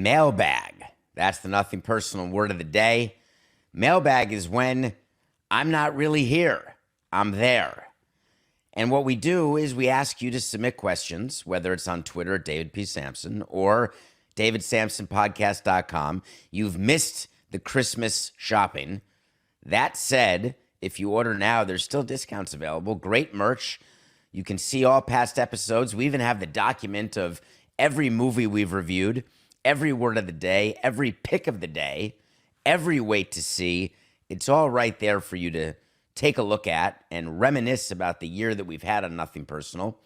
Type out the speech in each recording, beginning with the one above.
Mailbag. That's the nothing personal word of the day. Mailbag is when I'm not really here. I'm there. And what we do is we ask you to submit questions, whether it's on Twitter at David P. Samson or davidsamsonpodcast.com. You've missed the Christmas shopping. That said, if you order now, there's still discounts available. Great merch. You can see all past episodes. We even have the document of every movie we've reviewed, every word of the day, every pick of the day, every wait to see. It's all right there for you to take a look at and reminisce about the year that we've had on Nothing Personal.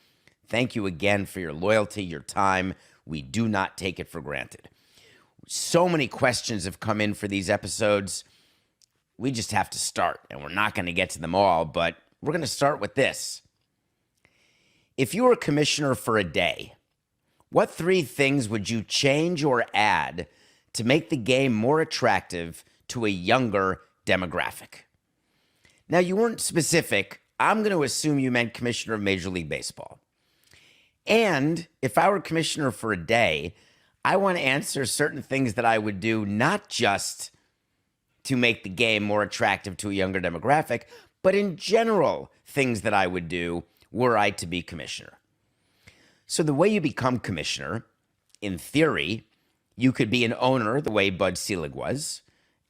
Thank you again for your loyalty, your time. We do not take it for granted. So many questions have come in for these episodes. We just have to start, and we're not going to get to them all, but we're going to start with this. If you were a commissioner for a day, what 3 things would you change or add to make the game more attractive to a younger demographic? Now, you weren't specific. I'm going to assume you meant commissioner of Major League Baseball. And if I were commissioner for a day, I want to answer certain things that I would do, not just to make the game more attractive to a younger demographic, but in general, things that I would do were I to be commissioner. So the way you become commissioner, in theory, you could be an owner the way Bud Selig was,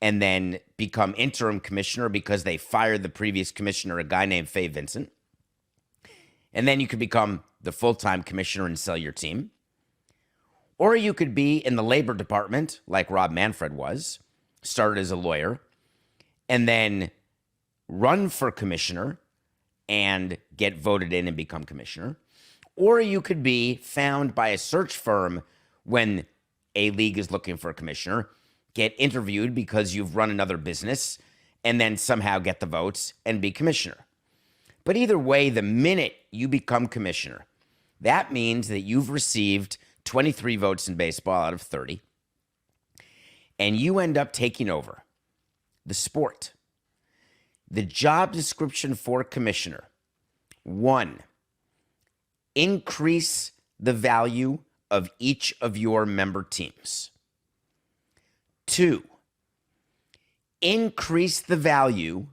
and then become interim commissioner because they fired the previous commissioner, a guy named Fay Vincent. And then you could become the full-time commissioner and sell your team. Or you could be in the labor department, like Rob Manfred was, started as a lawyer, and then run for commissioner and get voted in and become commissioner. Or you could be found by a search firm when a league is looking for a commissioner, get interviewed because you've run another business, and then somehow get the votes and be commissioner. But either way, the minute you become commissioner, that means that you've received 23 votes in baseball out of 30, and you end up taking over the sport. The job description for commissioner: 1, increase the value of each of your member teams. 2, increase the value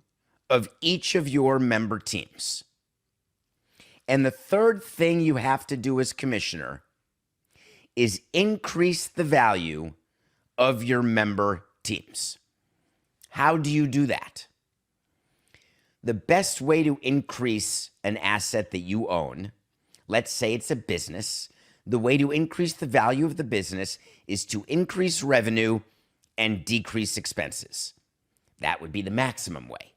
of each of your member teams. And the third thing you have to do as commissioner is increase the value of your member teams. How do you do that? The best way to increase an asset that you own, let's say it's a business, the way to increase the value of the business is to increase revenue and decrease expenses. That would be the maximum way.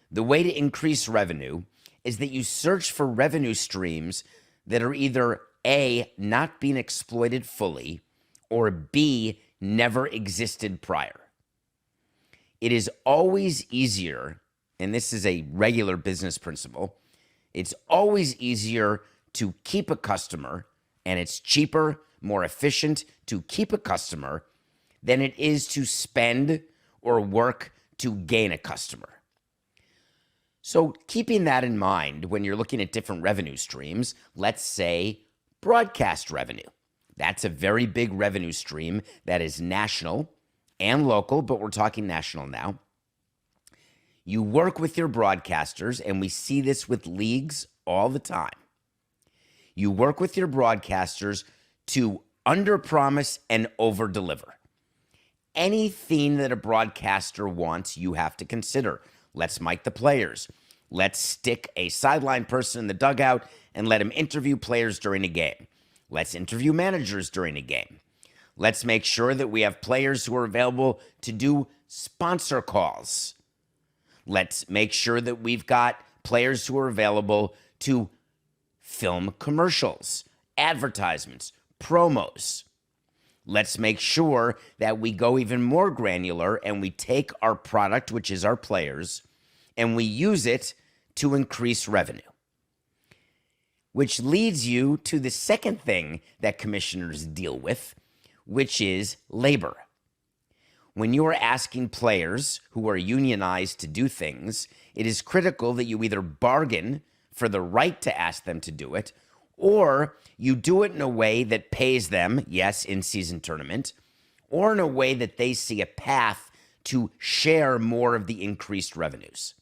The way to increase revenue is that you search for revenue streams that are either A, not being exploited fully, or B, never existed prior. It is always easier, and this is a regular business principle, it's always easier to keep a customer, and it's cheaper, more efficient to keep a customer than it is to spend or work to gain a customer. So keeping that in mind when you're looking at different revenue streams, let's say broadcast revenue. That's a very big revenue stream that is national and local, but we're talking national now. You work with your broadcasters, and we see this with leagues all the time. You work with your broadcasters to underpromise and overdeliver. Anything that a broadcaster wants, you have to consider. Let's mic the players. Let's stick a sideline person in the dugout and let him interview players during a game. Let's interview managers during a game. Let's make sure that we have players who are available to do sponsor calls. Let's make sure that we've got players who are available to film commercials, advertisements, promos. Let's make sure that we go even more granular and we take our product, which is our players, and we use it to increase revenue. Which leads you to the second thing that commissioners deal with, which is labor. When you are asking players who are unionized to do things, it is critical that you either bargain for the right to ask them to do it, Or you do it in a way that pays them, yes, in-season tournament, or in a way that they see a path to share more of the increased revenues.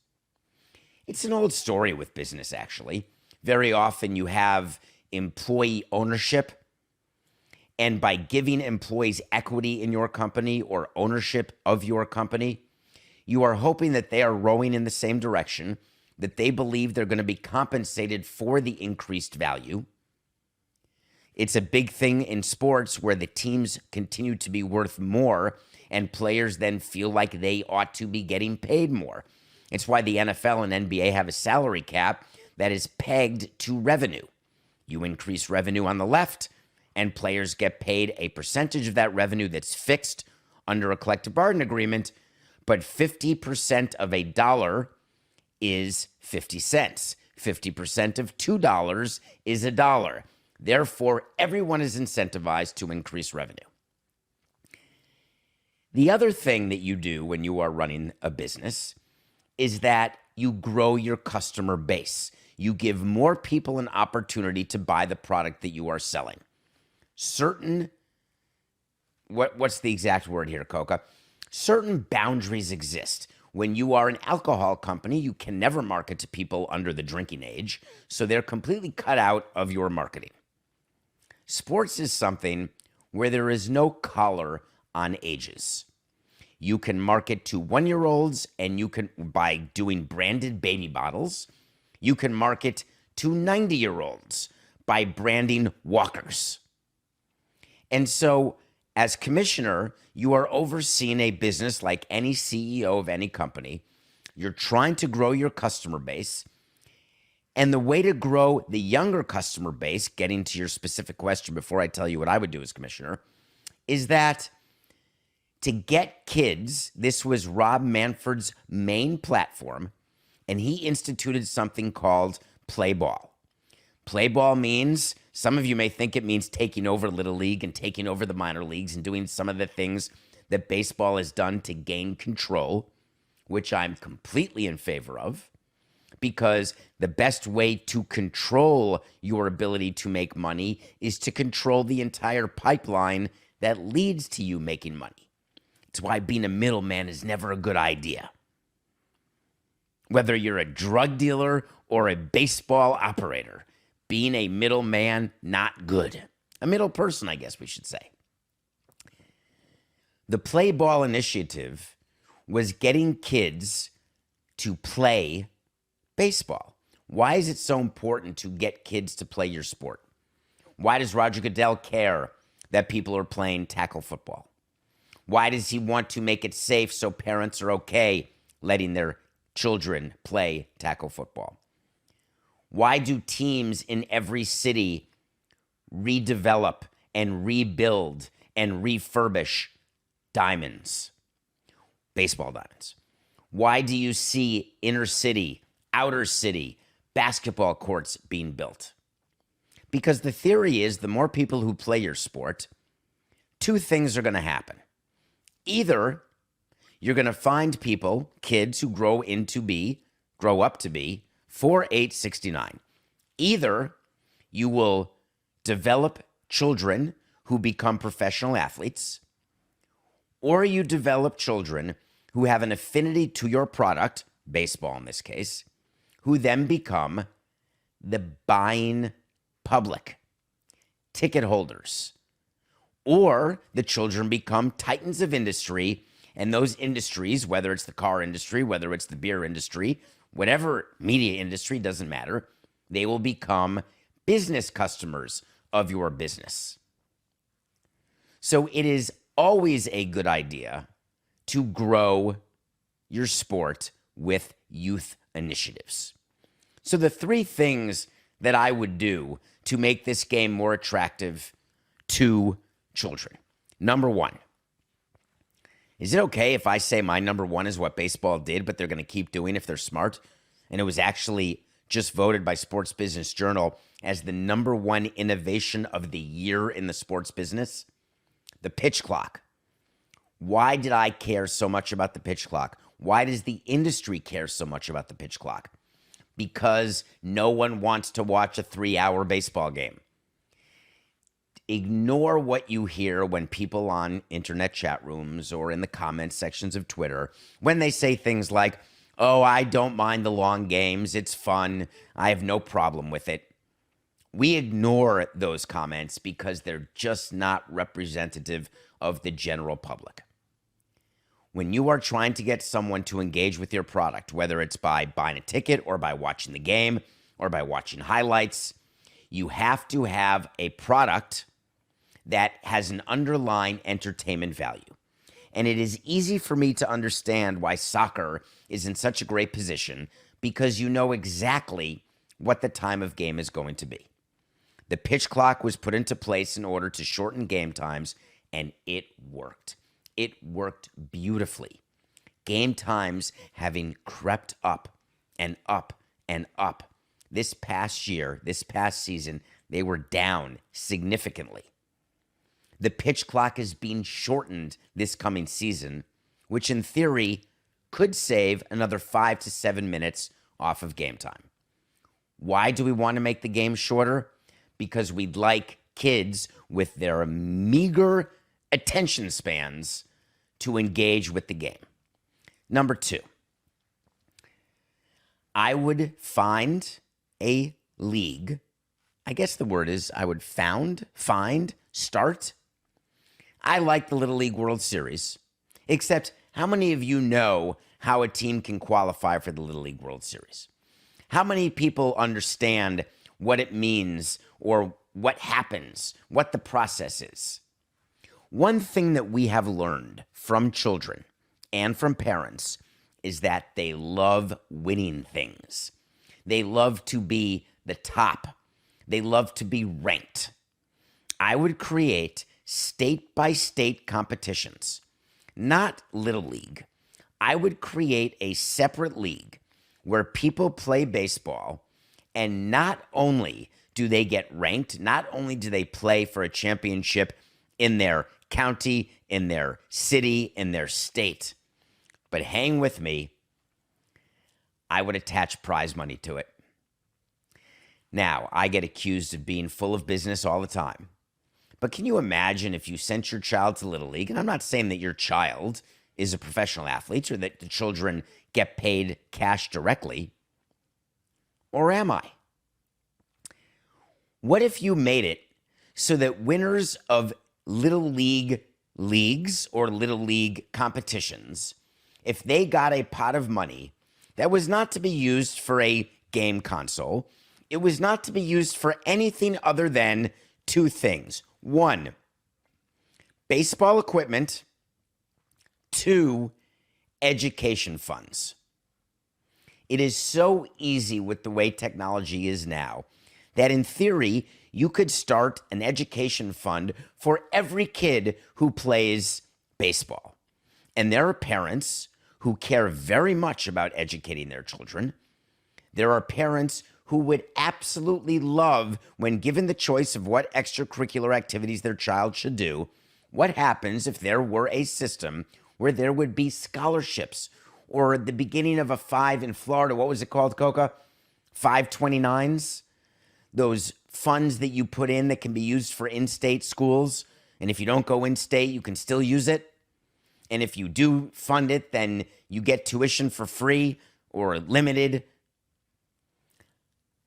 It's an old story with business, actually. Very often you have employee ownership, and by giving employees equity in your company or ownership of your company, you are hoping that they are rowing in the same direction, that they believe they're going to be compensated for the increased value. It's a big thing in sports where the teams continue to be worth more and players then feel like they ought to be getting paid more. It's why the NFL and NBA have a salary cap that is pegged to revenue. You increase revenue on the left, and players get paid a percentage of that revenue that's fixed under a collective bargaining agreement, but 50% of a dollar is 50 cents. 50% of $2 is $1. Therefore, everyone is incentivized to increase revenue. The other thing that you do when you are running a business is that you grow your customer base. You give more people an opportunity to buy the product that you are selling. What's the exact word here, Coca? Certain boundaries exist. When you are an alcohol company, you can never market to people under the drinking age, so they're completely cut out of your marketing. Sports is something where there is no collar on ages. You can market to 1-year-olds, and you can, by doing branded baby bottles, you can market to 90-year-olds by branding walkers. And so, as commissioner, you are overseeing a business like any CEO of any company. You're trying to grow your customer base. And the way to grow the younger customer base, getting to your specific question before I tell you what I would do as commissioner, is that to get kids, this was Rob Manfred's main platform, and he instituted something called play ball. Play ball means, some of you may think it means taking over Little League and taking over the minor leagues and doing some of the things that baseball has done to gain control, which I'm completely in favor of, because the best way to control your ability to make money is to control the entire pipeline that leads to you making money. It's why being a middleman is never a good idea. Whether you're a drug dealer or a baseball operator, being a middleman, not good. A middle person, I guess we should say. The Play Ball initiative was getting kids to play baseball. Why is it so important to get kids to play your sport? Why does Roger Goodell care that people are playing tackle football? Why does he want to make it safe so parents are okay letting their children play tackle football? Why do teams in every city redevelop and rebuild and refurbish diamonds, baseball diamonds? Why do you see inner city, outer city basketball courts being built? Because the theory is the more people who play your sport, two things are going to happen. Either you're going to find people, kids who grow up to be 4, 8, 69. Either you will develop children who become professional athletes, or you develop children who have an affinity to your product, baseball in this case, who then become the buying public, ticket holders. Or the children become titans of industry, and those industries, whether it's the car industry, whether it's the beer industry, whatever media industry, doesn't matter, they will become business customers of your business. So it is always a good idea to grow your sport with youth initiatives. So the three things that I would do to make this game more attractive to children. Number one, is it okay if I say my number one is what baseball did, but they're going to keep doing if they're smart? And it was actually just voted by Sports Business Journal as the number one innovation of the year in the sports business. The pitch clock. Why did I care so much about the pitch clock? Why does the industry care so much about the pitch clock? because no one wants to watch a 3-hour baseball game. Ignore what you hear when people on internet chat rooms or in the comments sections of Twitter, when they say things like, oh, I don't mind the long games, it's fun, I have no problem with it. We ignore those comments because they're just not representative of the general public. When you are trying to get someone to engage with your product, whether it's by buying a ticket or by watching the game or by watching highlights, you have to have a product that has an underlying entertainment value. And it is easy for me to understand why soccer is in such a great position, because you know exactly what the time of game is going to be. The pitch clock was put into place in order to shorten game times, and it worked. It worked beautifully. Game times having crept up and up and up. This past year, this past season, they were down significantly. The pitch clock is being shortened this coming season, which in theory could save another 5 to 7 minutes off of game time. Why do we want to make the game shorter? Because we'd like kids with their meager attention spans to engage with the game. Number 2, I would find a league. I guess the word is I would start. I like the Little League World Series, except how many of you know how a team can qualify for the Little League World Series? How many people understand what it means or what happens, what the process is? One thing that we have learned from children and from parents is that they love winning things. They love to be the top. They love to be ranked. I would create state-by-state competitions, not Little League. I would create a separate league where people play baseball, and not only do they get ranked, not only do they play for a championship in their county, in their city, in their state, but hang with me, I would attach prize money to it. Now, I get accused of being full of business all the time. But can you imagine if you sent your child to Little League? And I'm not saying that your child is a professional athlete or that the children get paid cash directly. Or am I? What if you made it so that winners of Little League leagues or Little League competitions, if they got a pot of money that was not to be used for a game console, it was not to be used for anything other than 2 things. 1, baseball equipment. 2, education funds. It is so easy with the way technology is now that in theory, you could start an education fund for every kid who plays baseball. And there are parents who care very much about educating their children. There are parents who would absolutely love, when given the choice of what extracurricular activities their child should do, what happens if there were a system where there would be scholarships, or the beginning of a 5 in Florida, what was it called, Coca? 529s? Those funds that you put in that can be used for in-state schools. And if you don't go in-state, you can still use it. And if you do fund it, then you get tuition for free or limited.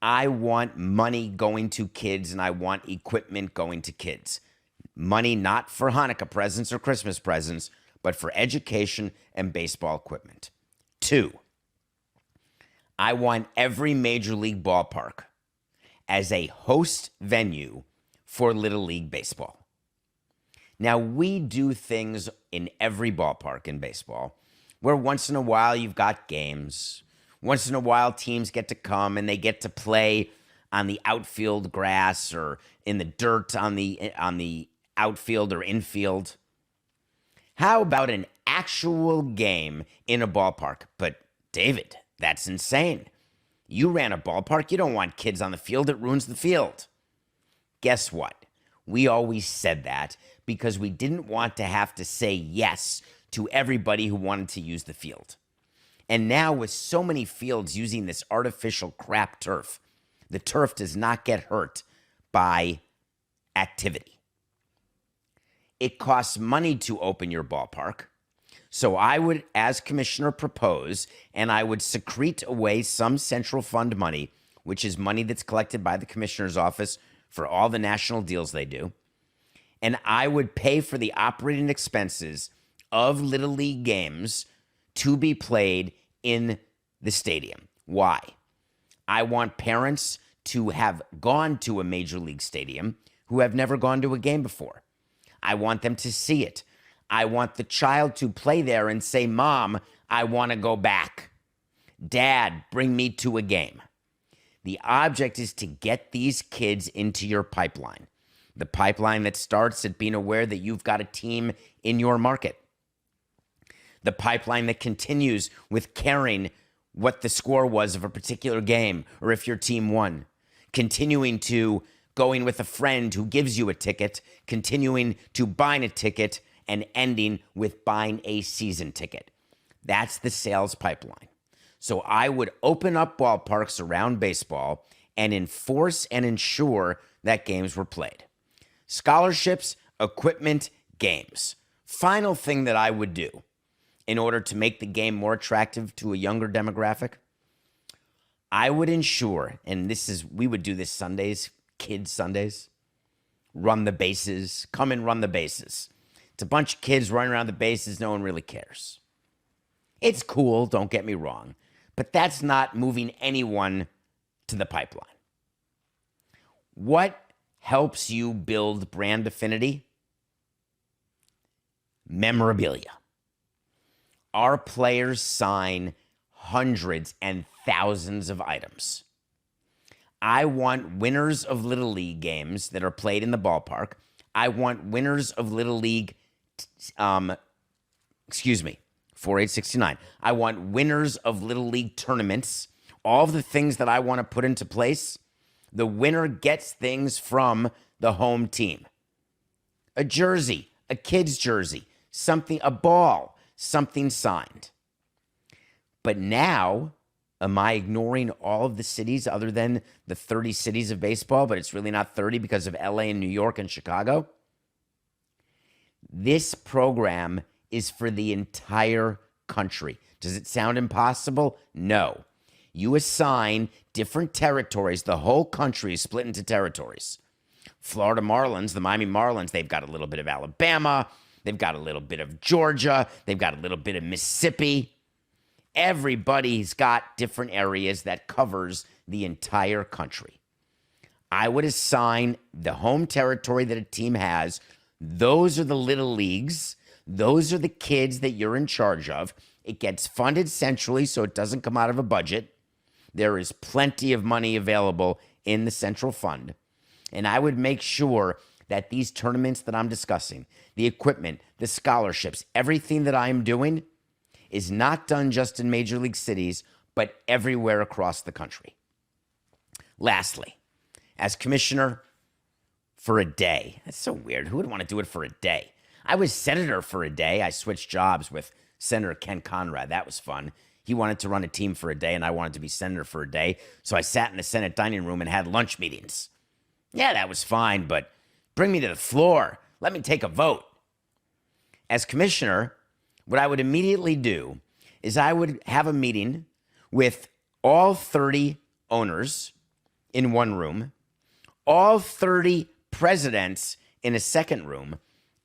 I want money going to kids, and I want equipment going to kids. Money not for Hanukkah presents or Christmas presents, but for education and baseball equipment. 2, I want every major league ballpark as a host venue for Little League Baseball. Now, we do things in every ballpark in baseball where once in a while you've got games. Once in a while, teams get to come and they get to play on the outfield grass or in the dirt on the outfield or infield. How about an actual game in a ballpark? But David, that's insane. You ran a ballpark. You don't want kids on the field. It ruins the field. Guess what? We always said that because we didn't want to have to say yes to everybody who wanted to use the field. And now with so many fields using this artificial crap turf, the turf does not get hurt by activity. It costs money to open your ballpark. So I would, as commissioner, propose, and I would secrete away some central fund money, which is money that's collected by the commissioner's office for all the national deals they do. And I would pay for the operating expenses of Little League games to be played in the stadium. Why? I want parents to have gone to a major league stadium who have never gone to a game before. I want them to see it. I want the child to play there and say, Mom, I want to go back. Dad, bring me to a game. The object is to get these kids into your pipeline. The pipeline that starts at being aware that you've got a team in your market. The pipeline that continues with caring what the score was of a particular game or if your team won. Continuing to going with a friend who gives you a ticket, continuing to buying a ticket, and ending with buying a season ticket. That's the sales pipeline. So I would open up ballparks around baseball and enforce and ensure that games were played. Scholarships, equipment, games. Final thing that I would do in order to make the game more attractive to a younger demographic, I would ensure, and we would do this Sundays, kids Sundays, run the bases, come and run the bases. It's a bunch of kids running around the bases, no one really cares. It's cool, don't get me wrong, but that's not moving anyone to the pipeline. What helps you build brand affinity? Memorabilia. Our players sign hundreds and thousands of items. I want winners of Little League games that are played in the ballpark. I want winners of Little League, 4869. I want winners of Little League tournaments. All of the things that I want to put into place, the winner gets things from the home team. A jersey, a kid's jersey, something, a ball, something signed. But now, am I ignoring all of the cities other than the 30 cities of baseball, but it's really not 30 because of LA and New York and Chicago? This program is for the entire country. Does it sound impossible? No. You assign different territories. The whole country is split into territories. Florida Marlins, the Miami Marlins, they've got a little bit of Alabama. They've got a little bit of Georgia. They've got a little bit of Mississippi. Everybody's got different areas that covers the entire country. I would assign the home territory that a team has. Those are the little leagues. Those are the kids that you're in charge of. It gets funded centrally, so it doesn't come out of a budget. There is plenty of money available in the central fund. And I would make sure that these tournaments that I'm discussing, the equipment, the scholarships, everything that I'm doing is not done just in major league cities, but everywhere across the country. Lastly, as commissioner for a day, that's so weird. Who would want to do it for a day? I was senator for a day. I switched jobs with Senator Ken Conrad. That was fun. He wanted to run a team for a day, and I wanted to be senator for a day. So I sat in the Senate dining room and had lunch meetings. Yeah, that was fine, but bring me to the floor. Let me take a vote. As commissioner, what I would immediately do is I would have a meeting with all 30 owners in one room, all 30 presidents in a second room,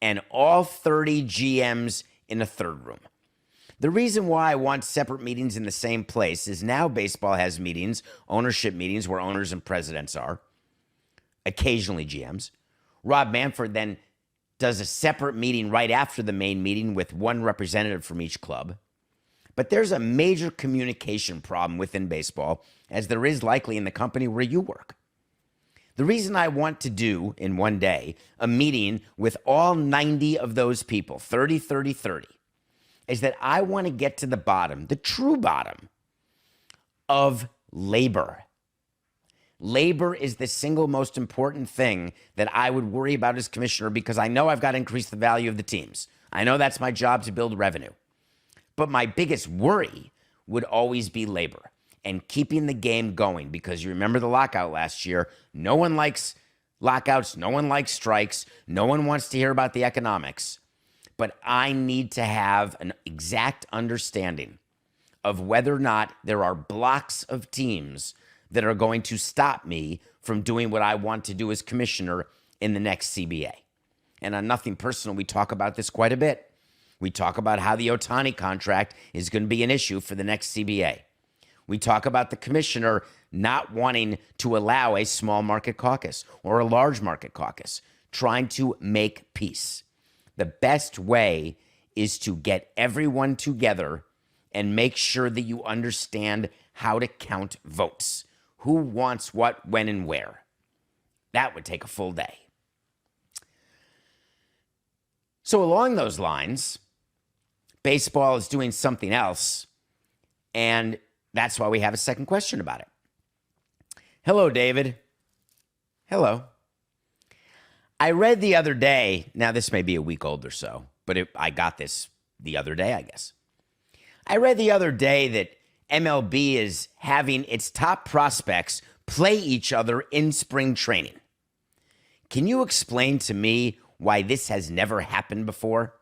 and all 30 GMs in a third room. The reason why I want separate meetings in the same place is now baseball has meetings, ownership meetings where owners and presidents are, occasionally GMs. Rob Manfred then does a separate meeting right after the main meeting with one representative from each club. But there's a major communication problem within baseball, as there is likely in the company where you work. The reason I want to do in one day a meeting with all 90 of those people, 30, 30, 30, is that I want to get to the bottom, the true bottom of labor. Labor is the single most important thing that I would worry about as commissioner because I know I've got to increase the value of the teams. I know that's my job to build revenue. But my biggest worry would always be labor and keeping the game going, because you remember the lockout last year. No one likes lockouts. No one likes strikes. No one wants to hear about the economics. But I need to have an exact understanding of whether or not there are blocks of teams that are going to stop me from doing what I want to do as commissioner in the next CBA. And on Nothing Personal, we talk about this quite a bit. We talk about how the Ohtani contract is going to be an issue for the next CBA. We talk about the commissioner not wanting to allow a small market caucus or a large market caucus, trying to make peace. The best way is to get everyone together and make sure that you understand how to count votes. Who wants what, when, and where? That would take a full day. So along those lines, baseball is doing something else, and that's why we have a second question about it. Hello, David. Hello. I read the other day, now this may be a week old or so, but I got this the other day, I guess. I read the other day that MLB is having its top prospects play each other in spring training. Can you explain to me why this has never happened before?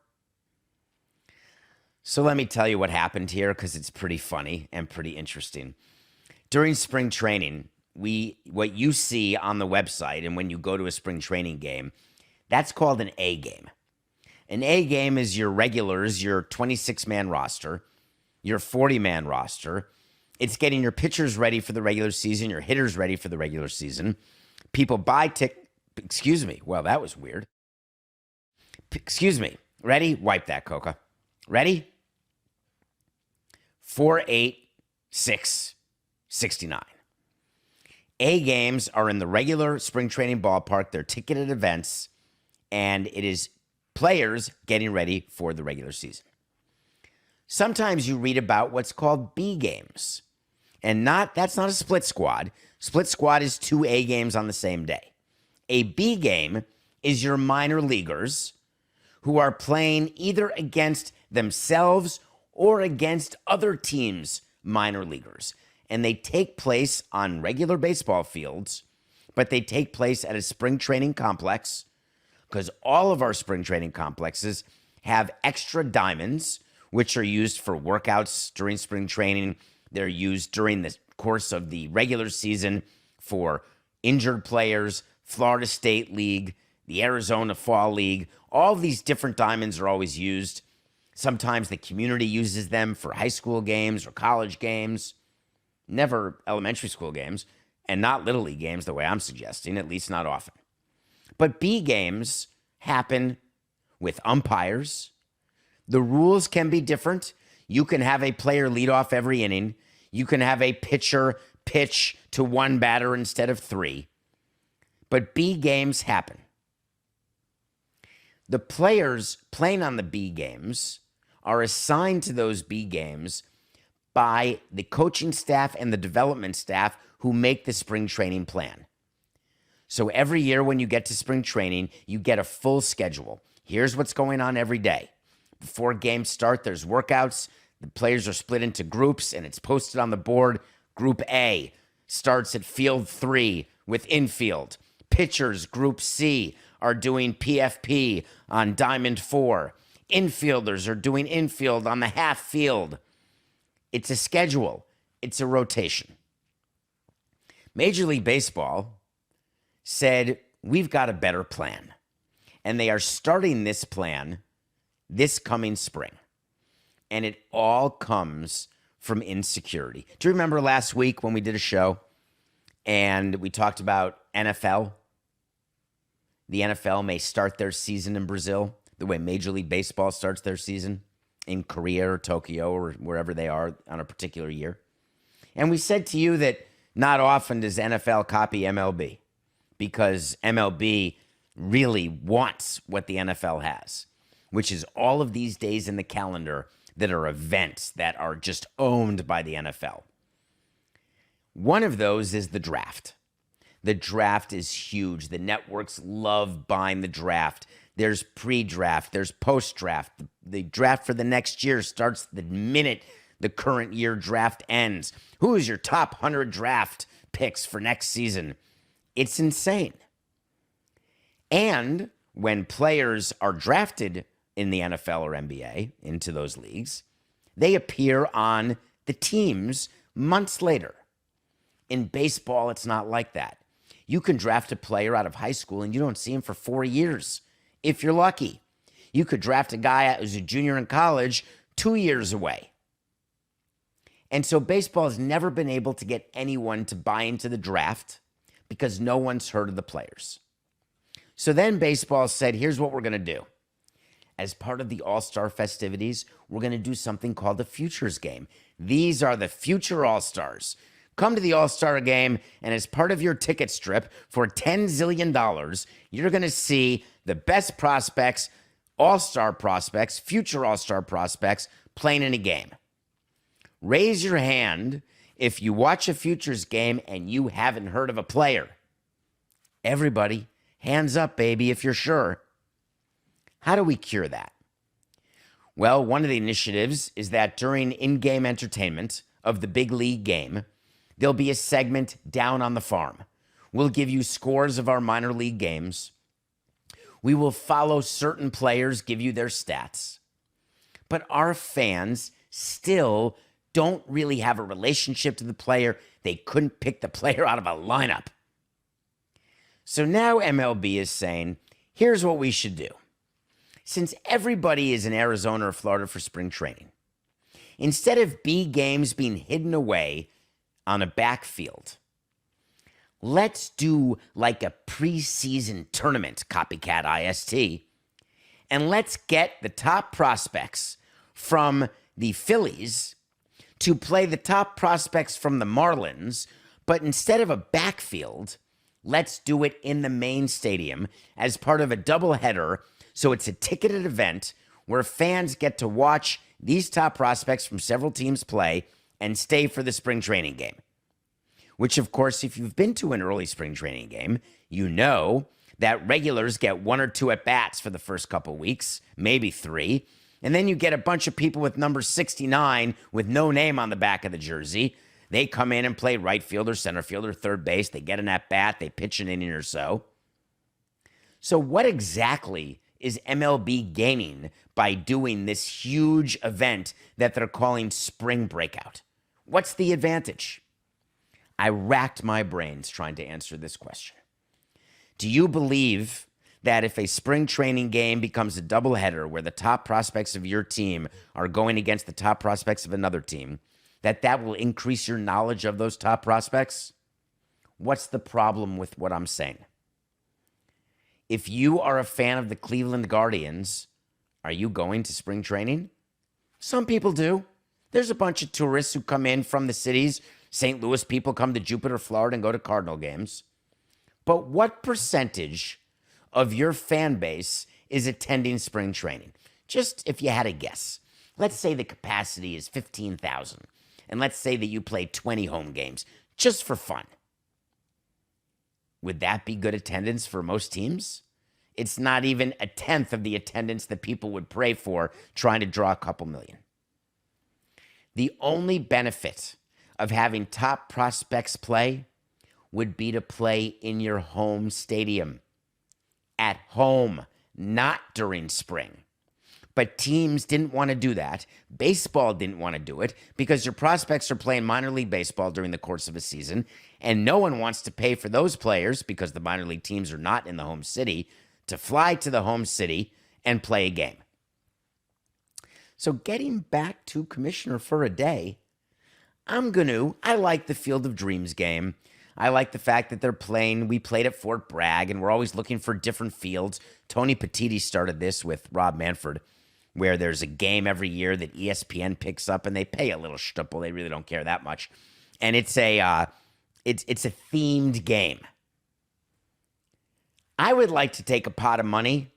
So let me tell you what happened here, because it's pretty funny and pretty interesting. During spring training, what you see on the website and when you go to a spring training game, that's called an A game. An A game is your regulars, your 26-man roster, your 40-man roster. It's getting your pitchers ready for the regular season, your hitters ready for the regular season. People buy excuse me. Well, that was weird. Excuse me. Ready? Wipe that, Coca. Ready? 4-8-6-69. A games are in the regular spring training ballpark. They're ticketed events, and it is players getting ready for the regular season. Sometimes you read about what's called B games, and that's not a split squad. Split squad is 2 A games on the same day. A B game is your minor leaguers who are playing either against themselves or against other teams' minor leaguers. And they take place on regular baseball fields, but they take place at a spring training complex, because all of our spring training complexes have extra diamonds, which are used for workouts during spring training. They're used during the course of the regular season for injured players, Florida State League, the Arizona Fall League. All these different diamonds are always used. Sometimes the community uses them for high school games or college games, never elementary school games, and not Little League games the way I'm suggesting, at least not often. But B games happen with umpires. The rules can be different. You can have a player lead off every inning. You can have a pitcher pitch to 1 batter instead of 3. But B games happen. The players playing on the B games are assigned to those B games by the coaching staff and the development staff who make the spring training plan. So every year when you get to spring training, you get a full schedule. Here's what's going on every day. Before games start, there's workouts. The players are split into groups, and it's posted on the board. Group A starts at field 3 with infield. Pitchers, Group C, are doing PFP on diamond 4. Infielders are doing infield on the half field. It's a schedule. It's a rotation. Major League Baseball said, we've got a better plan. And they are starting this plan this coming spring. And it all comes from insecurity. Do you remember last week when we did a show and we talked about NFL? The NFL may start their season in Brazil the way Major League Baseball starts their season in Korea or Tokyo or wherever they are on a particular year. And we said to you that not often does NFL copy MLB, because MLB really wants what the NFL has, which is all of these days in the calendar that are events that are just owned by the NFL. One of those is the draft. The draft is huge. The networks love buying the draft. There's pre-draft. There's post-draft. The draft for the next year starts the minute the current year draft ends. Who is your top 100 draft picks for next season? It's insane. And when players are drafted in the NFL or NBA into those leagues, they appear on the teams months later. In baseball, it's not like that. You can draft a player out of high school and you don't see him for 4 years, if you're lucky. You could draft a guy who's a junior in college 2 years away. And so baseball has never been able to get anyone to buy into the draft because no one's heard of the players. So then baseball said, here's what we're going to do. As part of the All-Star festivities, we're going to do something called the Futures Game. These are the future All-Stars. Come to the All-Star Game, and as part of your ticket strip for $10 zillion, you're going to see the best prospects, All-Star prospects, future All-Star prospects playing in a game. Raise your hand if you watch a Futures Game and you haven't heard of a player. Everybody, hands up, baby, if you're sure. How do we cure that? Well, one of the initiatives is that during in-game entertainment of the big league game, there'll be a segment down on the farm. We'll give you scores of our minor league games. We will follow certain players, give you their stats. But our fans still don't really have a relationship to the player. They couldn't pick the player out of a lineup. So now MLB is saying, here's what we should do. Since everybody is in Arizona or Florida for spring training, instead of B games being hidden away on a backfield, let's do like a preseason tournament, copycat IST, and let's get the top prospects from the Phillies to play the top prospects from the Marlins, but instead of a backfield, let's do it in the main stadium as part of a doubleheader. So it's a ticketed event where fans get to watch these top prospects from several teams play and stay for the spring training game. Which, of course, if you've been to an early spring training game, you know that regulars get 1 or 2 at-bats for the first couple weeks, maybe 3. And then you get a bunch of people with number 69 with no name on the back of the jersey. They come in and play right field or center field or third base. They get an at-bat. They pitch an inning or so. So what exactly is MLB gaining by doing this huge event that they're calling Spring Breakout? What's the advantage? I racked my brains trying to answer this question. Do you believe that if a spring training game becomes a doubleheader where the top prospects of your team are going against the top prospects of another team, that will increase your knowledge of those top prospects? What's the problem with what I'm saying? If you are a fan of the Cleveland Guardians, are you going to spring training? Some people do. There's a bunch of tourists who come in from the cities. St. Louis people come to Jupiter, Florida, and go to Cardinal games. But what percentage of your fan base is attending spring training? Just if you had a guess. Let's say the capacity is 15,000. And let's say that you play 20 home games, just for fun. Would that be good attendance for most teams? It's not even a tenth of the attendance that people would pray for trying to draw a couple million. The only benefit of having top prospects play would be to play in your home stadium. At home, not during spring. But teams didn't want to do that. Baseball didn't want to do it because your prospects are playing minor league baseball during the course of a season, and no one wants to pay for those players, because the minor league teams are not in the home city, to fly to the home city and play a game. So getting back to Commissioner for a day, I like the Field of Dreams game. I like the fact that we played at Fort Bragg, and we're always looking for different fields. Tony Petitti started this with Rob Manfred, where there's a game every year that ESPN picks up, and they pay a little stupple. They really don't care that much. And it's a themed game. I would like to take a pot of money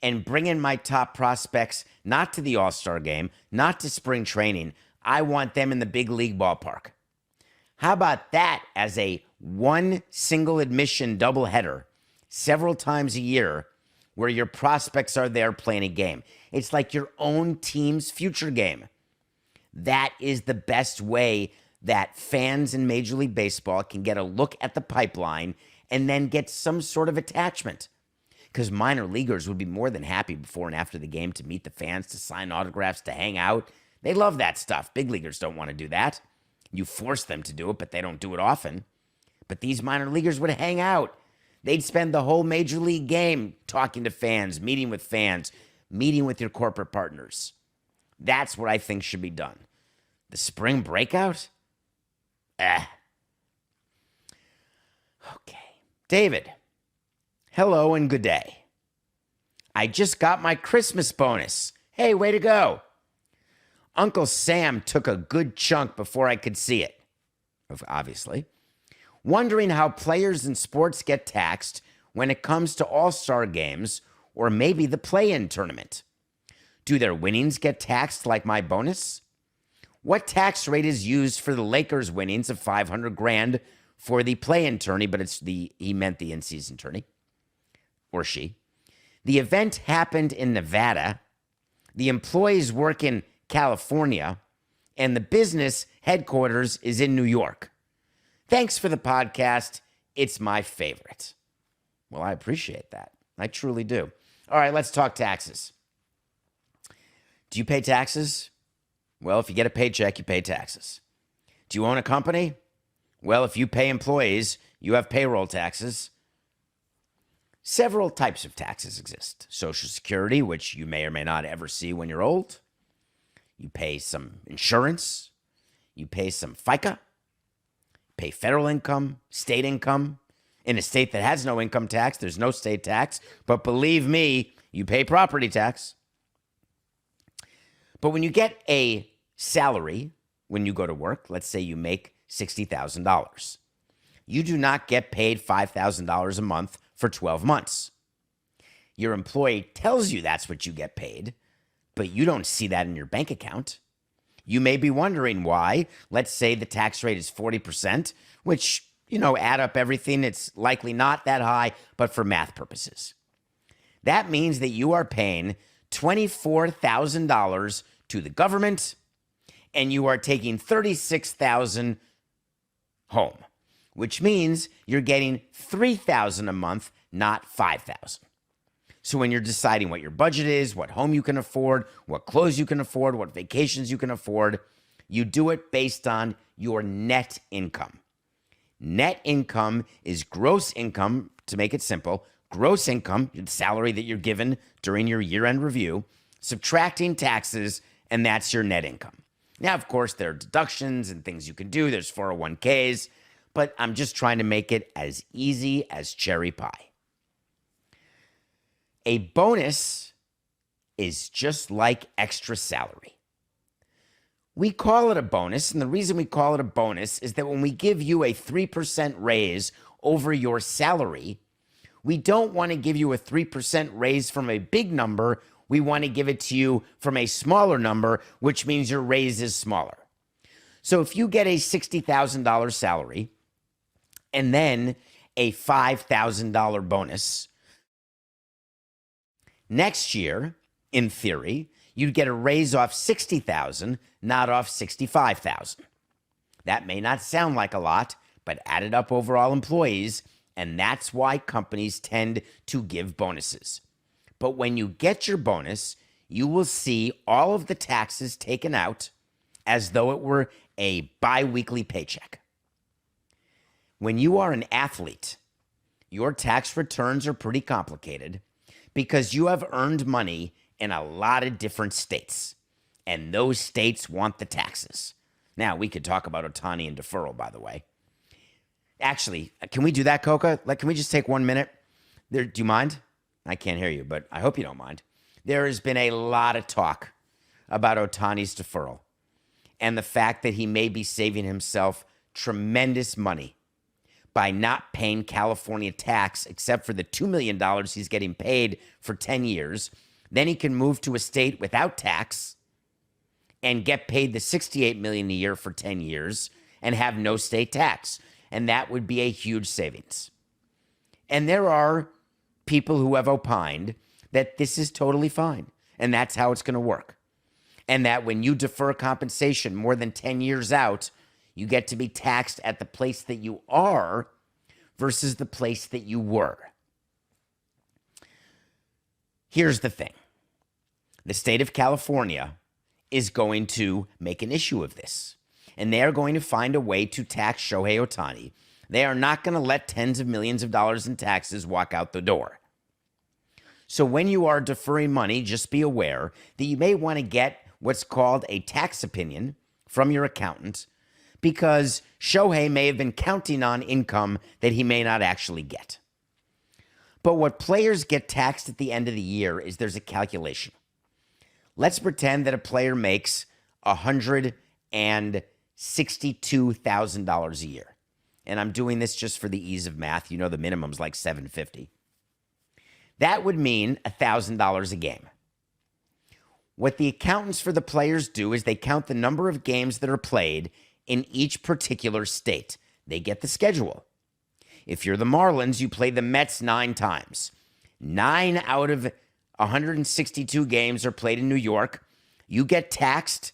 and bring in my top prospects, not to the All-Star game, not to spring training. I want them in the big league ballpark. How about that as a one single admission doubleheader several times a year where your prospects are there playing a game? It's like your own team's future game. That is the best way that fans in Major League Baseball can get a look at the pipeline and then get some sort of attachment. Because minor leaguers would be more than happy before and after the game to meet the fans, to sign autographs, to hang out. They love that stuff. Big leaguers don't want to do that. You force them to do it, but they don't do it often. But these minor leaguers would hang out. They'd spend the whole Major League game talking to fans, meeting with your corporate partners. That's what I think should be done. The spring breakout? Okay. David, hello and good day. I just got my Christmas bonus. Hey, way to go. Uncle Sam took a good chunk before I could see it, obviously. Wondering how players in sports get taxed when it comes to all-star games or maybe the play-in tournament. Do their winnings get taxed like my bonus? What tax rate is used for the Lakers' winnings of $500,000 for the play-in tourney, but he meant the in-season tourney, or she. The event happened in Nevada. The employees work in California, and the business headquarters is in New York. Thanks for the podcast. It's my favorite. Well, I appreciate that. I truly do. All right, let's talk taxes. Do you pay taxes? Well, if you get a paycheck, you pay taxes. Do you own a company? Well, if you pay employees, you have payroll taxes. Several types of taxes exist. Social Security, which you may or may not ever see when you're old. You pay some insurance. You pay some FICA. Pay federal income, state income. In a state that has no income tax, there's no state tax. But believe me, you pay property tax. But when you get a salary, when you go to work, let's say you make $60,000. You do not get paid $5,000 a month for 12 months. Your employee tells you that's what you get paid, but you don't see that in your bank account. You may be wondering why. Let's say the tax rate is 40%, which, add up everything, it's likely not that high, but for math purposes. That means that you are paying $24,000 to the government, and you are taking $36,000 home, which means you're getting $3,000 a month, not $5,000. So when you're deciding what your budget is, what home you can afford, what clothes you can afford, what vacations you can afford, you do it based on your net income. Net income is gross income, to make it simple. Gross income, the salary that you're given during your year-end review, subtracting taxes, and that's your net income. Now, of course, there are deductions and things you can do. There's 401ks, but I'm just trying to make it as easy as cherry pie. A bonus is just like extra salary. We call it a bonus, and the reason we call it a bonus is that when we give you a 3% raise over your salary, we don't want to give you a 3% raise from a big number. We want to give it to you from a smaller number, which means your raise is smaller. So if you get a $60,000 salary and then a $5,000 bonus, next year, in theory, you'd get a raise off $60,000, not off $65,000. That may not sound like a lot, but added up over all employees, and that's why companies tend to give bonuses. But when you get your bonus, you will see all of the taxes taken out as though it were a bi-weekly paycheck. When you are an athlete, your tax returns are pretty complicated because you have earned money in a lot of different states, and those states want the taxes. Now, we could talk about Ohtani and deferral, by the way. Actually, can we do that, Coca? Can we just take 1 minute? Do you mind? I can't hear you, but I hope you don't mind. There has been a lot of talk about Ohtani's deferral and the fact that he may be saving himself tremendous money by not paying California tax except for the $2 million he's getting paid for 10 years. Then he can move to a state without tax and get paid the $68 million a year for 10 years and have no state tax. And that would be a huge savings. And there are people who have opined that this is totally fine and that's how it's going to work. and that when you defer compensation more than 10 years out, you get to be taxed at the place that you are versus the place that you were. Here's the thing. The state of California is going to make an issue of this, and they are going to find a way to tax Shohei Ohtani. They are not going to let tens of millions of dollars in taxes walk out the door. So when you are deferring money, just be aware that you may want to get what's called a tax opinion from your accountant, because Shohei may have been counting on income that he may not actually get. But what players get taxed at the end of the year is there's a calculation. Let's pretend that a player makes $162,000 a year. And I'm doing this just for the ease of math. You know the minimum's like $750. That would mean $1,000 a game. What the accountants for the players do is they count the number of games that are played in each particular state. They get the schedule. If you're the Marlins, you play the Mets 9 times. 9 out of 162 games are played in New York. You get taxed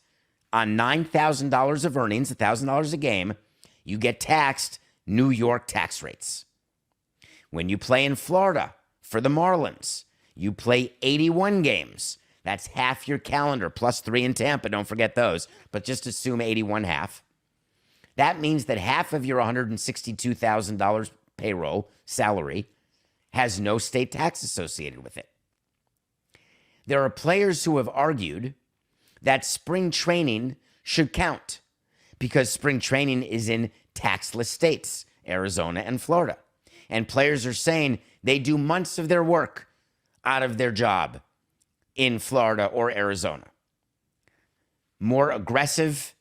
on $9,000 of earnings, $1,000 a game. You get taxed New York tax rates. When you play in Florida for the Marlins, you play 81 games. That's half your calendar, plus 3 in Tampa. Don't forget those, but just assume 81 half. That means that half of your $162,000 payroll salary has no state tax associated with it. There are players who have argued that spring training should count because spring training is in taxless states, Arizona and Florida. And players are saying they do months of their work out of their job in Florida or Arizona. More aggressive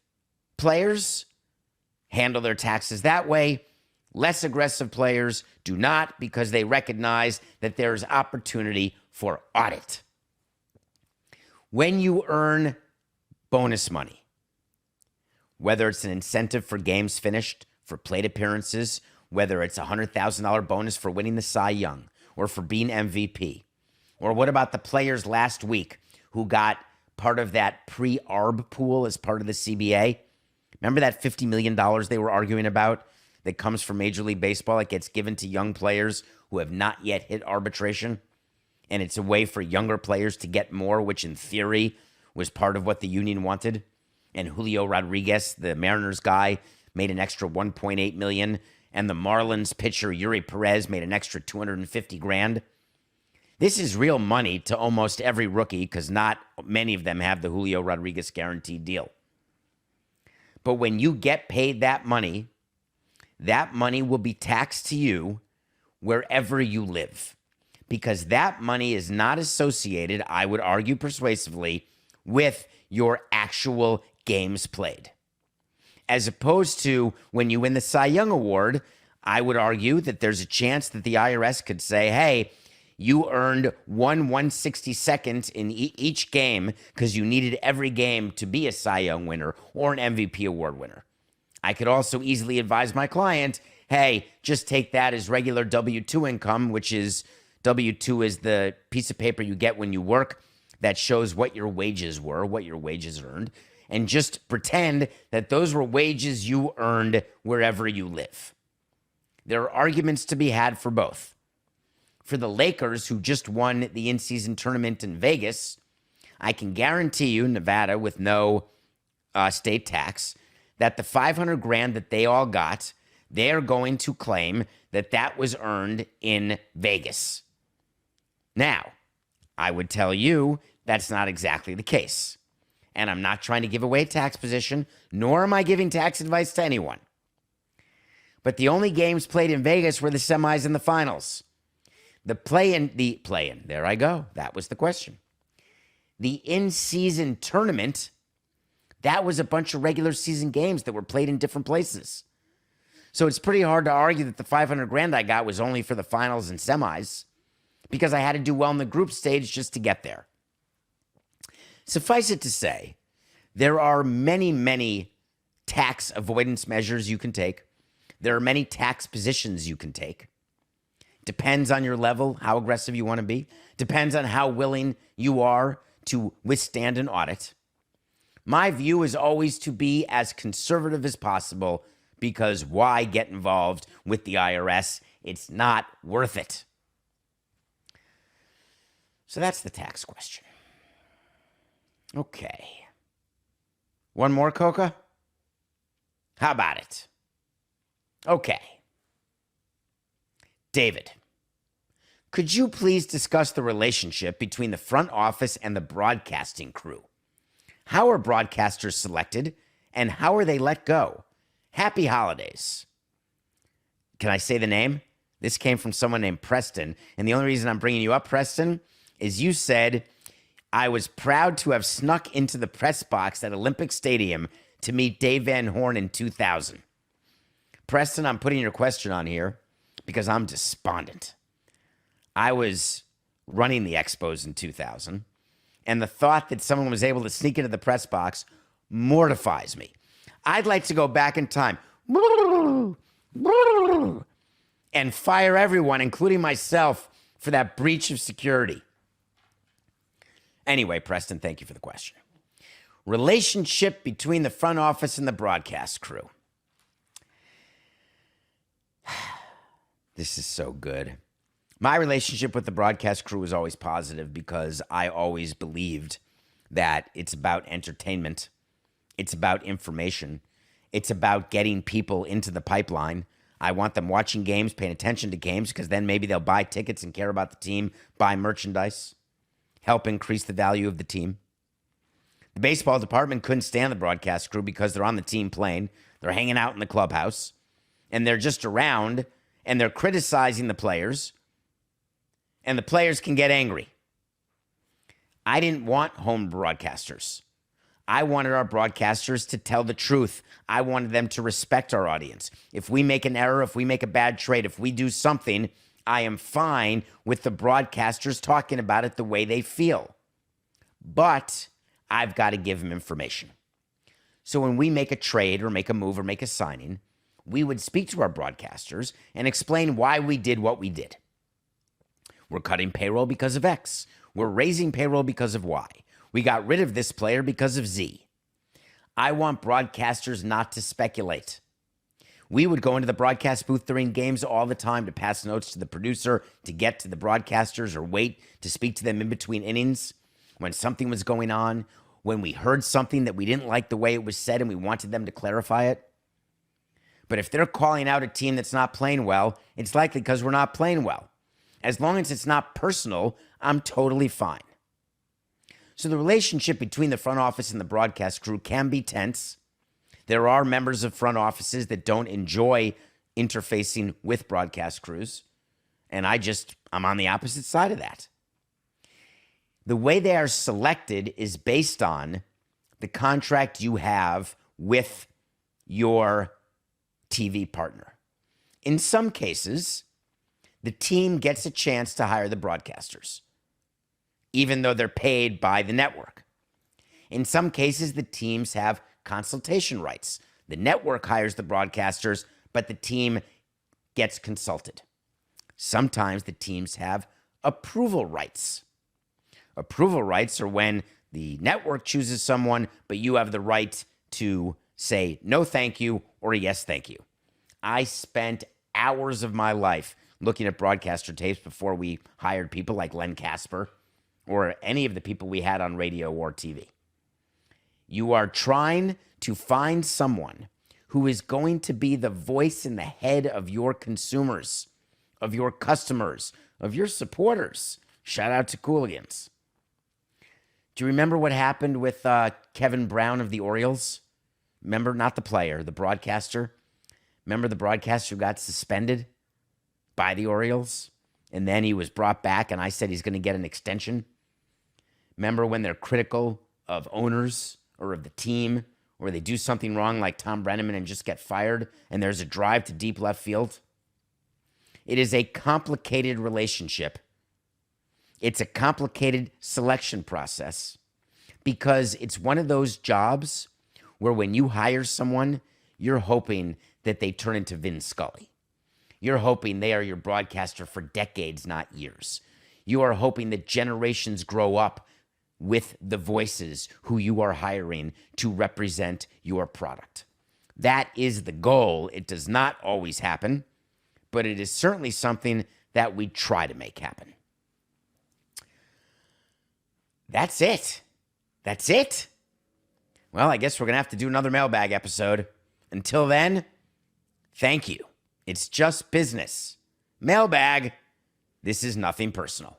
players handle their taxes that way. Less aggressive players do not, because they recognize that there is opportunity for audit. When you earn bonus money, whether it's an incentive for games finished, for plate appearances, whether it's a $100,000 bonus for winning the Cy Young or for being MVP, or what about the players last week who got part of that pre-ARB pool as part of the CBA? Remember that $50 million they were arguing about that comes from Major League Baseball? It gets given to young players who have not yet hit arbitration. And it's a way for younger players to get more, which in theory was part of what the union wanted. And Julio Rodriguez, the Mariners guy, made an extra $1.8 million. And the Marlins pitcher Yuri Perez made an extra $250,000. This is real money to almost every rookie, because not many of them have the Julio Rodriguez guaranteed deal. But when you get paid that money will be taxed to you wherever you live, because that money is not associated, I would argue persuasively, with your actual games played. As opposed to when you win the Cy Young Award, I would argue that there's a chance that the IRS could say, hey, you earned 1/162nd in each game because you needed every game to be a Cy Young winner or an MVP award winner. I could also easily advise my client, hey, just take that as regular W-2 income, which is W-2 is the piece of paper you get when you work that shows what your wages were, what your wages earned, and just pretend that those were wages you earned wherever you live. There are arguments to be had for both. For the Lakers, who just won the in-season tournament in Vegas, I can guarantee you, Nevada, with no state tax, that the $500,000 that they all got, they are going to claim that that was earned in Vegas. Now, I would tell you that's not exactly the case. And I'm not trying to give away a tax position, nor am I giving tax advice to anyone. But the only games played in Vegas were the semis and the finals. The play-in, there I go. That was the question. The in-season tournament, that was a bunch of regular season games that were played in different places. So it's pretty hard to argue that the $500,000 I got was only for the finals and semis, because I had to do well in the group stage just to get there. Suffice it to say, there are many, many tax avoidance measures you can take. There are many tax positions you can take. Depends on your level, how aggressive you want to be. Depends on how willing you are to withstand an audit. My view is always to be as conservative as possible because why get involved with the IRS? It's not worth it. So that's the tax question. Okay. One more, Coca? How about it? Okay. David, could you please discuss the relationship between the front office and the broadcasting crew? How are broadcasters selected, and how are they let go? Happy holidays. Can I say the name? This came from someone named Preston, and the only reason I'm bringing you up, Preston, is you said, I was proud to have snuck into the press box at Olympic Stadium to meet Dave Van Horn in 2000. Preston, I'm putting your question on here because I'm despondent. I was running the Expos in 2000, and the thought that someone was able to sneak into the press box mortifies me. I'd like to go back in time and fire everyone, including myself, for that breach of security. Anyway, Preston, thank you for the question. Relationship between the front office and the broadcast crew. This is so good. My relationship with the broadcast crew was always positive because I always believed that it's about entertainment. It's about information. It's about getting people into the pipeline. I want them watching games, paying attention to games, because then maybe they'll buy tickets and care about the team, buy merchandise, help increase the value of the team. The baseball department couldn't stand the broadcast crew because they're on the team playing. They're hanging out in the clubhouse, and they're just around, and they're criticizing the players, and the players can get angry. I didn't want home broadcasters. I wanted our broadcasters to tell the truth. I wanted them to respect our audience. If we make an error, if we make a bad trade, if we do something, I am fine with the broadcasters talking about it the way they feel. But I've got to give them information. So when we make a trade or make a move or make a signing, we would speak to our broadcasters and explain why we did what we did. We're cutting payroll because of X. We're raising payroll because of Y. We got rid of this player because of Z. I want broadcasters not to speculate. We would go into the broadcast booth during games all the time to pass notes to the producer, to get to the broadcasters, or wait to speak to them in between innings when something was going on, when we heard something that we didn't like the way it was said and we wanted them to clarify it. But if they're calling out a team that's not playing well, it's likely because we're not playing well. As long as it's not personal, I'm totally fine. So the relationship between the front office and the broadcast crew can be tense. There are members of front offices that don't enjoy interfacing with broadcast crews, and I'm on the opposite side of that. The way they are selected is based on the contract you have with your TV partner. In some cases, the team gets a chance to hire the broadcasters, even though they're paid by the network. In some cases, the teams have consultation rights. The network hires the broadcasters, but the team gets consulted. Sometimes the teams have approval rights. Approval rights are when the network chooses someone, but you have the right to say no thank you or yes thank you. I spent hours of my life looking at broadcaster tapes before we hired people like Len Casper or any of the people we had on radio or TV. You are trying to find someone who is going to be the voice in the head of your consumers, of your customers, of your supporters. Shout out to Cooligans. Do you remember what happened with Kevin Brown of the Orioles? Remember, not the player, the broadcaster? Remember the broadcaster who got suspended by the Orioles? And then he was brought back, and I said he's going to get an extension. Remember when they're critical of owners or of the team, or they do something wrong like Tom Brenneman and just get fired, and there's a drive to deep left field? It is a complicated relationship. It's a complicated selection process because it's one of those jobs where when you hire someone, you're hoping that they turn into Vin Scully. You're hoping they are your broadcaster for decades, not years. You are hoping that generations grow up with the voices who you are hiring to represent your product. That is the goal. It does not always happen, but it is certainly something that we try to make happen. That's it. That's it. Well, I guess we're going to have to do another mailbag episode. Until then, thank you. It's just business. Mailbag. This is nothing personal.